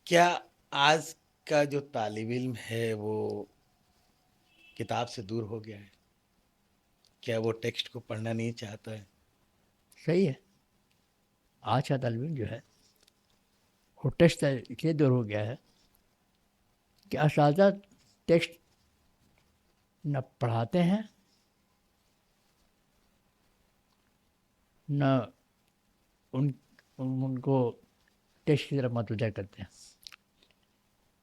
کیا آج کا جو طالب علم ہے وہ کتاب سے دور ہو گیا ہے؟ کیا وہ ٹیکسٹ کو پڑھنا نہیں چاہتا ہے؟ صحیح ہے. آج کا طالب علم جو ہے وہ ٹیکسٹ سے اس لیے دور ہو گیا ہے کہ اساتذہ ٹیکسٹ نہ پڑھاتے ہیں نہ ان ان کو ٹیکسٹ کی طرف متوجہ کرتے ہیں.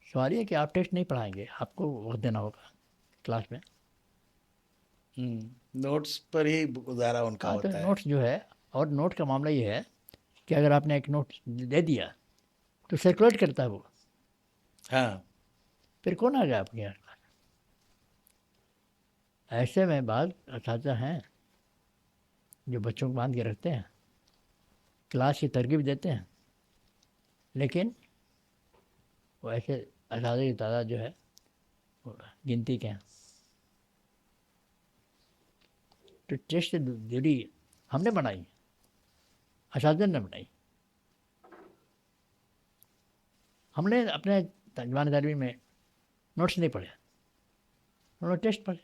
سوال یہ ہے کہ آپ ٹیکسٹ نہیں پڑھائیں گے، آپ کو وقت دینا ہوگا کلاس میں. نوٹس پر ہی گزارا ان کا ہاں تو ہوتا ہے. نوٹس جو ہے، اور نوٹ کا معاملہ یہ ہے کہ اگر آپ نے ایک نوٹ دے دیا تو سرکولیٹ کرتا ہے وہ، ہاں. پھر کون آ گیا آپ کے یہاں؟ ایسے میں بعض اساتذہ ہیں جو بچوں کو باندھ کے رکھتے ہیں، کلاس کی ترغیب دیتے ہیں، لیکن وہ ایسے اساتذہ کی تعداد جو ہے وہ گنتی کے ہیں. تو ٹیسٹ سے دوری ہم نے بنائی، اساتذہ نے بنائی. ہم نے اپنے جوان تعلیمی میں نوٹس نہیں پڑھے، انہوں نے ٹیسٹ پڑھے.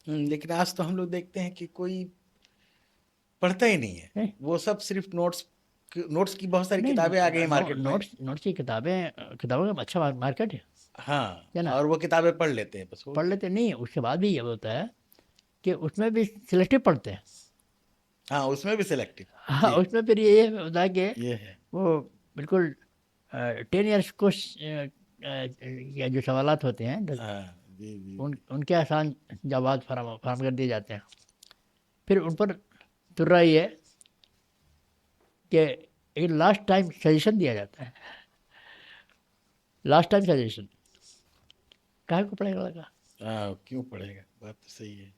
لیکن آج تو ہم لوگ دیکھتے ہیں کہ کوئی پڑھتا ہی نہیں ہے. نہیں وہ سب صرف نوٹس کی بہت ساری نہیں، کتابیں آ گئی مارکیٹ میں. نوٹس کی کتابوں کا اچھا مارکیٹ ہاں. ہے نا. اور وہ کتابیں پڑھ لیتے ہیں، بس ہو پڑھ گیا. لیتے نہیں، اس کے بعد بھی یہ ہوتا ہے کہ اس میں بھی سلیکٹو پڑھتے ہیں. ہاں، اس میں بھی سلیکٹو. ہاں، جی، اس میں پھر یہ ہوتا ہے کہ یہ ہے. وہ بالکل 10 ایئرس کو یا جو سوالات ہوتے ہیں ہاں. جی جی جی. ان کے آسان جواب فراہم کر دیے جاتے ہیں. پھر ان پر تر یہ ہے کہ ایک لاسٹ ٹائم سجیشن دیا جاتا ہے. لاسٹ ٹائم سجیشن کہاں کو پڑے گا لگا. ہاں، کیوں پڑھے گا؟ بات تو صحیح ہے.